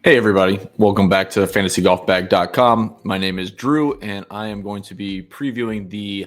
Hey everybody, welcome back to fantasygolfbag.com. My name is Drew and I am going to be previewing the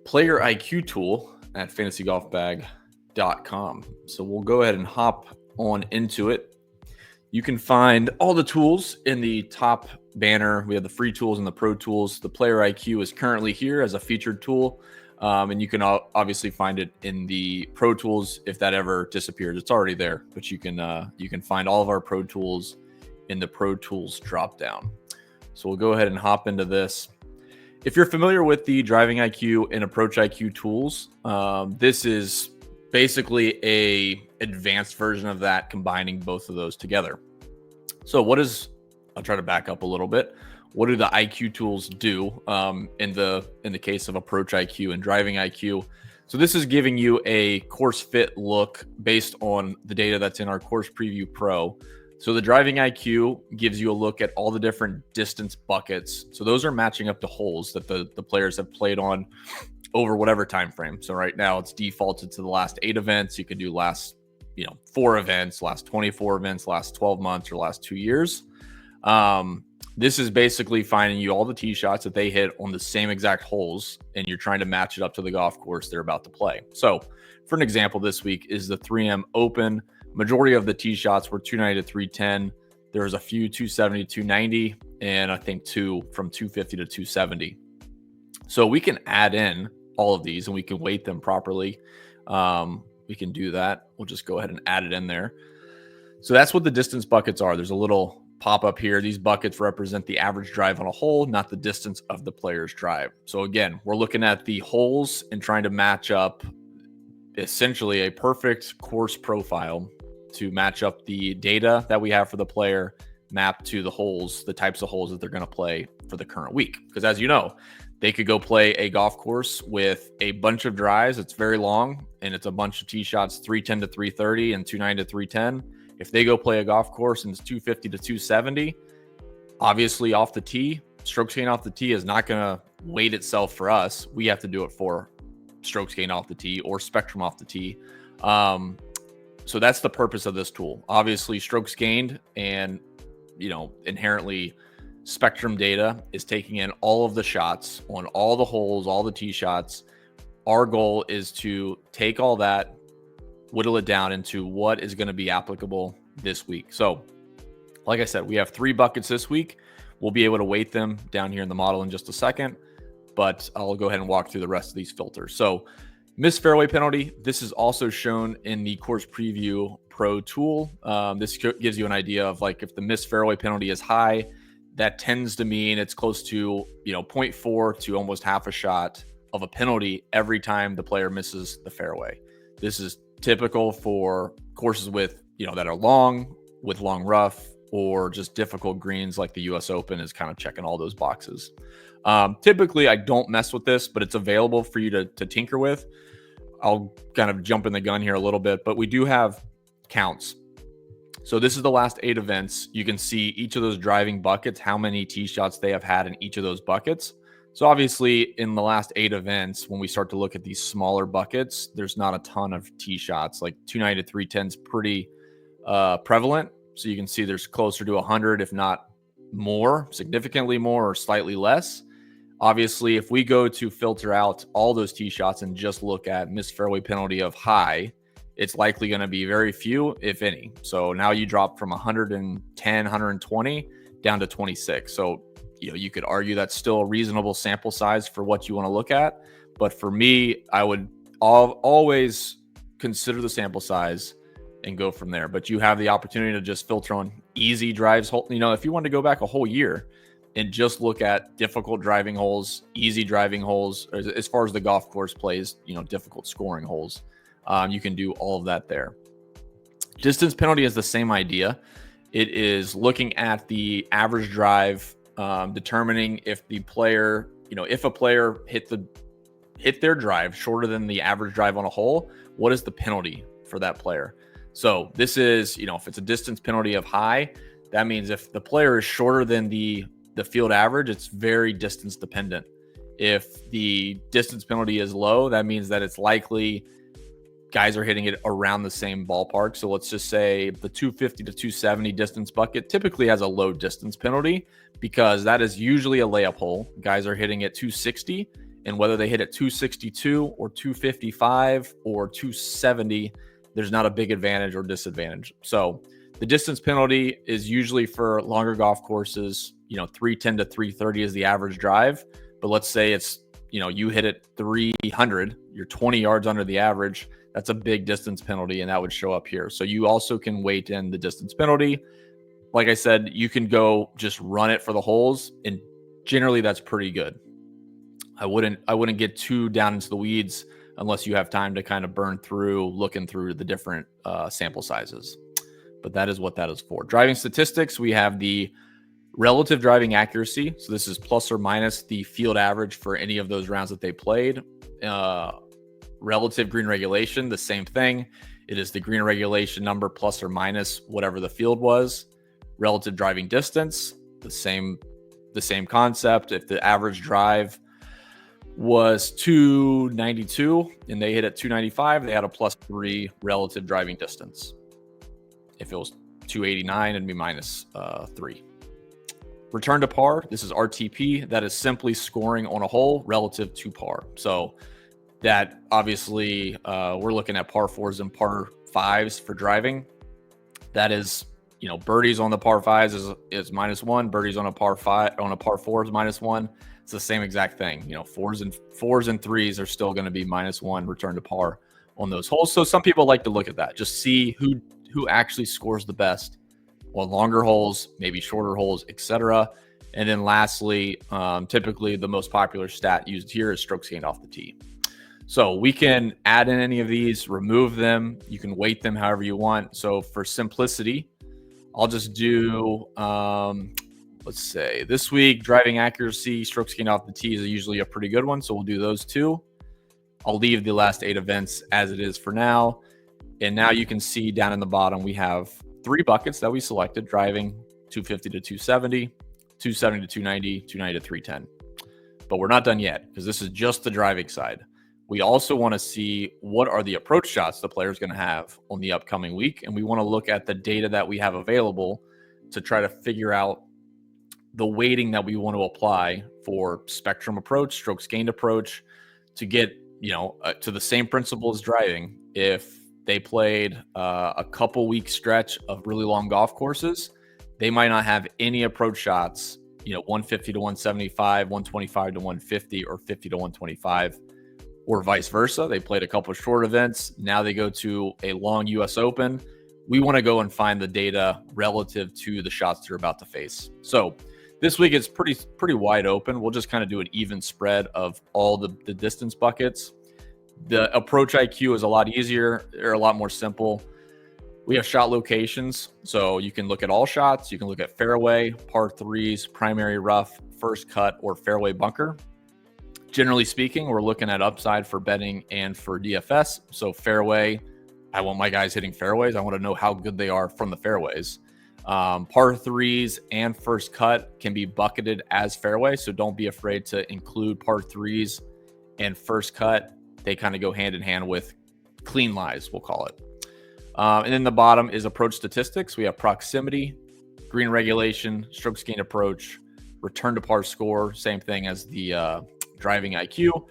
PlayerIQ tool at fantasygolfbag.com. So we'll go ahead and hop on into it. You can find all the tools in the top banner. We have the free tools and the pro tools. The PlayerIQ is currently here as a featured tool. And you can obviously find it in the Pro Tools if that ever disappears. It's already there, but you can find all of our Pro Tools in the Pro Tools dropdown. So we'll go ahead and hop into this. If you're familiar with the Driving IQ and Approach IQ tools, this is basically a advanced version of that, combining both of those together. So I'll try to back up a little bit. What do the IQ tools do in the case of Approach IQ and Driving IQ? So this is giving you a course fit look based on the data that's in our Course Preview Pro. So the Driving IQ gives you a look at all the different distance buckets. So those are matching up to holes that the players have played on over whatever time frame. So right now it's defaulted to the last 8 events. You can do last 4 events, last 24 events, last 12 months, or last 2 years. This is basically finding you all the tee shots that they hit on the same exact holes, and you're trying to match it up to the golf course they're about to play. So for an example, this week is the 3M Open. Majority of the tee shots were 290 to 310. There was a few 270 to 290, and I think 2 from 250 to 270. So we can add in all of these and we can weight them properly. We can do that. We'll just go ahead and add it in there. So that's what the distance buckets are. There's a little pop up here. These buckets represent the average drive on a hole, not the distance of the player's drive. So again, we're looking at the holes and trying to match up essentially a perfect course profile to match up the data that we have for the player mapped to the holes, the types of holes that they're going to play for the current week. Because as you know, they could go play a golf course with a bunch of drives. It's very long and it's a bunch of tee shots, 310 to 330 and 290 to 310. If they go play a golf course and it's 250 to 270, obviously off the tee, strokes gain off the tee is not going to weight itself for us. We have to do it for strokes gain off the tee or spectrum off the tee. So that's the purpose of this tool. Obviously, strokes gained and inherently spectrum data is taking in all of the shots on all the holes, all the tee shots. Our goal is to take all that, whittle it down into what is going to be applicable this week. So like I said, we have 3 buckets this week. We'll be able to weight them down here in the model in just a second, but I'll go ahead and walk through the rest of these filters. So missed fairway penalty. This is also shown in the Course Preview Pro tool. This gives you an idea of like if the missed fairway penalty is high, that tends to mean it's close to 0.4 to almost half a shot of a penalty every time the player misses the fairway. This is typical for courses with that are long, with long rough, or just difficult greens like the US Open is kind of checking all those boxes. Typically I don't mess with this, but it's available for you to tinker with. I'll kind of jump in the gun here a little bit, but we do have counts. So this is the last 8 events. You can see each of those driving buckets, how many tee shots they have had in each of those buckets. So obviously in the last 8 events, when we start to look at these smaller buckets, there's not a ton of tee shots. Like 290 to 310 is pretty prevalent. So you can see there's closer to 100, if not more, significantly more or slightly less. Obviously, if we go to filter out all those tee shots and just look at missed fairway penalty of high, it's likely going to be very few, if any. So now you drop from 110, 120 down to 26. So you could argue that's still a reasonable sample size for what you want to look at. But for me, I would always consider the sample size and go from there. But you have the opportunity to just filter on easy drives. If you want to go back a whole year and just look at difficult driving holes, easy driving holes, as far as the golf course plays, difficult scoring holes, you can do all of that there. Distance penalty is the same idea. It is looking at the average drive, determining if the player, if a player hit their drive shorter than the average drive on a hole, what is the penalty for that player? So this is, if it's a distance penalty of high, that means if the player is shorter than the field average, it's very distance dependent. If the distance penalty is low, that means that it's likely guys are hitting it around the same ballpark. So let's just say the 250 to 270 distance bucket typically has a low distance penalty because that is usually a layup hole. Guys are hitting at 260, and whether they hit at 262 or 255 or 270, there's not a big advantage or disadvantage. So the distance penalty is usually for longer golf courses, 310 to 330 is the average drive. But let's say it's, you hit it 300, you're 20 yards under the average. That's a big distance penalty, and that would show up here. So you also can weight in the distance penalty. Like I said, you can go just run it for the holes, and generally that's pretty good. I wouldn't get too down into the weeds unless you have time to kind of burn through looking through the different sample sizes. But that is what that is for. Driving statistics, we have the relative driving accuracy. So this is plus or minus the field average for any of those rounds that they played. Relative green regulation, the same thing. It is the green regulation number plus or minus whatever the field was. Relative driving distance, the same concept. If the average drive was 292 and they hit at 295, they had a +3 relative driving distance. If it was 289, it'd be -3. Return to par, this is RTP. That is simply scoring on a hole relative to par. So that obviously we're looking at par 4s and par 5s for driving. That is, birdies on the par 5s is -1. Birdies on a par 5 on a par 4 is -1. It's the same exact thing. 4s and 3s are still going to be -1 return to par on those holes. So some people like to look at that, just see who actually scores the best on longer holes, maybe shorter holes, etc. And then lastly, typically the most popular stat used here is strokes gained off the tee. So we can add in any of these, remove them. You can weight them however you want. So for simplicity, I'll just do, let's say this week, driving accuracy, strokes gained off the tee is usually a pretty good one. So we'll do those two. I'll leave the last 8 events as it is for now. And now you can see down in the bottom, we have 3 buckets that we selected: driving 250 to 270, 270 to 290, 290 to 310. But we're not done yet because this is just the driving side. We also want to see what are the approach shots the player's going to have on the upcoming week. And we want to look at the data that we have available to try to figure out the weighting that we want to apply for spectrum approach, strokes gained approach, to get, to the same principle as driving. If they played a couple week stretch of really long golf courses, they might not have any approach shots, 150 to 175, 125 to 150, or 50 to 125, or vice versa. They played a couple of short events. Now they go to a long US Open. We want to go and find the data relative to the shots they're about to face. So this week it's pretty wide open. We'll just kind of do an even spread of all the distance buckets. The approach IQ is a lot easier. They're a lot more simple. We have shot locations. So you can look at all shots. You can look at fairway, par 3s, primary rough, first cut, or fairway bunker. Generally speaking, we're looking at upside for betting and for DFS. So fairway, I want my guys hitting fairways. I want to know how good they are from the fairways. Par 3s and first cut can be bucketed as fairway. So don't be afraid to include par 3s and first cut. They kind of go hand in hand with clean lies, we'll call it. And then the bottom is approach statistics. We have proximity, green regulation, strokes gained approach, return to par score, same thing as the driving IQ,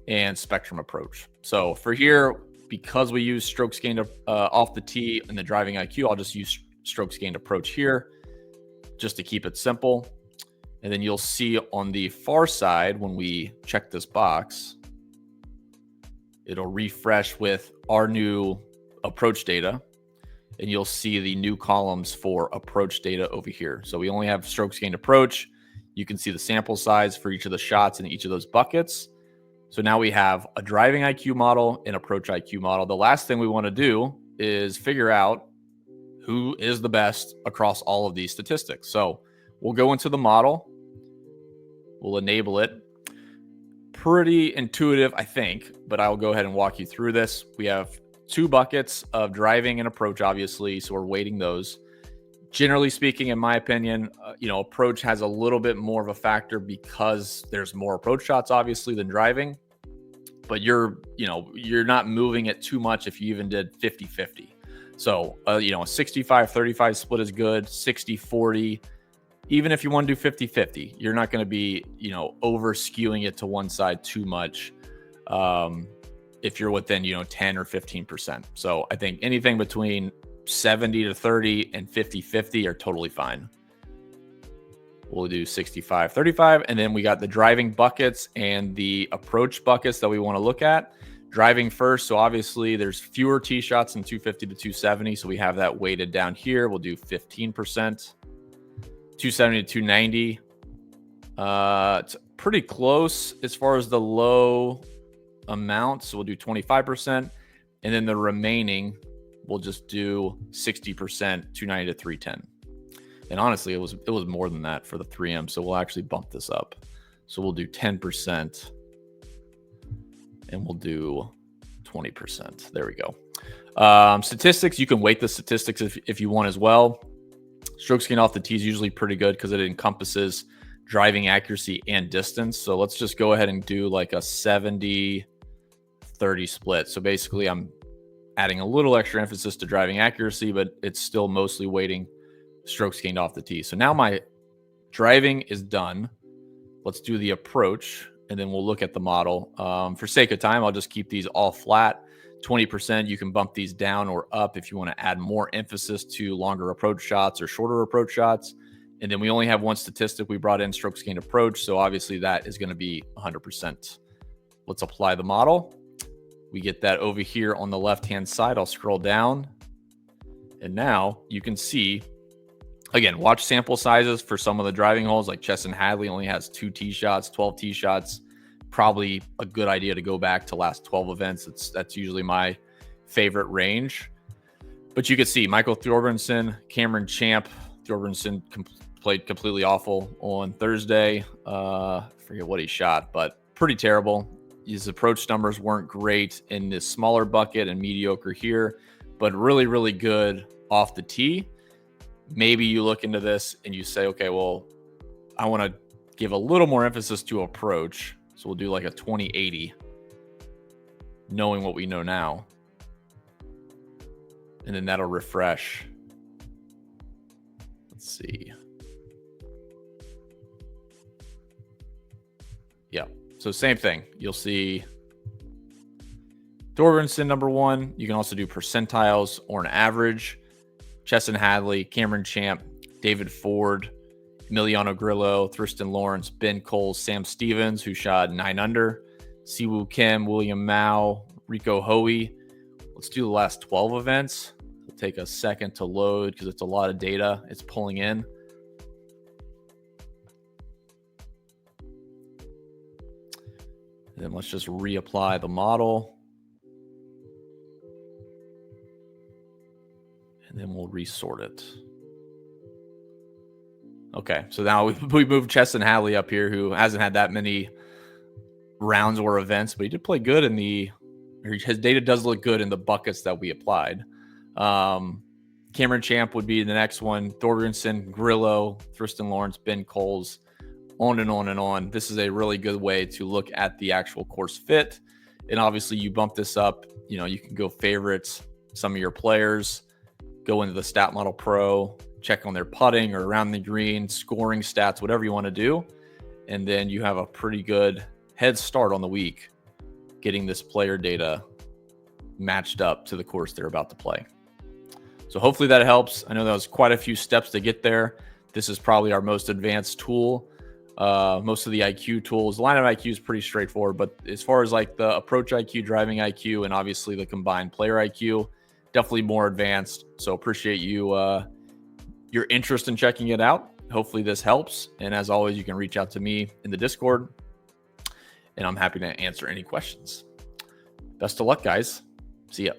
and spectrum approach. So for here, because we use strokes gained off the tee and the driving IQ, I'll just use strokes gained approach here just to keep it simple. And then you'll see on the far side, when we check this box, it'll refresh with our new approach data, and you'll see the new columns for approach data over here. So we only have strokes gained approach. You can see the sample size for each of the shots in each of those buckets. So now we have a driving IQ model and approach IQ model. The last thing we want to do is figure out who is the best across all of these statistics. So we'll go into the model. We'll enable it. Pretty intuitive, I think, but I'll go ahead and walk you through this. We have 2 buckets of driving and approach, obviously, so we're weighting those. Generally speaking, in my opinion, approach has a little bit more of a factor because there's more approach shots, obviously, than driving. but you're not moving it too much if you even did 50-50. So, a 65-35 split is good, 60-40. Even if you want to do 50-50, you're not going to be, over skewing it to one side too much. If you're within, 10 or 15%. So I think anything between 70-30 and 50-50 are totally fine. We'll do 65-35. And then we got the driving buckets and the approach buckets that we want to look at. Driving first. So obviously there's fewer tee shots in 250 to 270. So we have that weighted down here. We'll do 15%. 270 to 290. It's pretty close as far as the low amount. So we'll do 25%. And then the remaining, we'll just do 60%, 290 to 310. And honestly, it was more than that for the 3M. So we'll actually bump this up. So we'll do 10% and we'll do 20%. There we go. Statistics, you can weight the statistics if you want as well. Stroke gained off the tee is usually pretty good because it encompasses driving accuracy and distance. So let's just go ahead and do like a 70-30 split. So basically I'm adding a little extra emphasis to driving accuracy, but it's still mostly weighting strokes gained off the tee. So now my driving is done. Let's do the approach and then we'll look at the model. For sake of time, I'll just keep these all flat. 20%, you can bump these down or up if you want to add more emphasis to longer approach shots or shorter approach shots. And then we only have one statistic we brought in, strokes gained approach. So obviously that is going to be 100%. Let's apply the model. We get that over here on the left-hand side. I'll scroll down. And now you can see, again, watch sample sizes for some of the driving holes, like Chesson Hadley only has 2 tee shots, 12 tee shots. Probably a good idea to go back to last 12 events. That's usually my favorite range. But you can see Michael Thorbjornsen, Cameron Champ. Thorbjornsen played completely awful on Thursday. Forget what he shot, but pretty terrible. His approach numbers weren't great in this smaller bucket and mediocre here, but really, really good off the tee. Maybe you look into this and you say, okay, well, I want to give a little more emphasis to approach. So we'll do like a 20-80, knowing what we know now. And then that'll refresh. Let's see. Yeah. So same thing. You'll see Thorbjornsen number 1. You can also do percentiles or an average. Chesson Hadley, Cameron Champ, David Ford, Emiliano Grillo, Thurston Lawrence, Ben Coles, Sam Stevens, who shot 9 under, Siwoo Kim, William Mao, Rico Hoey. Let's do the last 12 events. It'll take a second to load because it's a lot of data it's pulling in. And then let's just reapply the model. And then we'll resort it. Okay, so now we moved Chesson Hadley up here, who hasn't had that many rounds or events, but he did play good his data does look good in the buckets that we applied. Cameron Champ would be the next one. Thorbjornsen, Grillo, Thurston Lawrence, Ben Coles, on and on and on. This is a really good way to look at the actual course fit. And obviously you bump this up, you can go favorites, some of your players, go into the Stat Model Pro, check on their putting or around the green, scoring stats, whatever you want to do. And then you have a pretty good head start on the week, getting this player data matched up to the course they're about to play. So hopefully that helps. I know that was quite a few steps to get there. This is probably our most advanced tool. Most of the IQ tools, the lineup IQ is pretty straightforward, but as far as like the approach IQ, driving IQ, and obviously the combined player IQ, definitely more advanced. So appreciate your interest in checking it out. Hopefully this helps. And as always, you can reach out to me in the Discord and I'm happy to answer any questions. Best of luck, guys. See ya.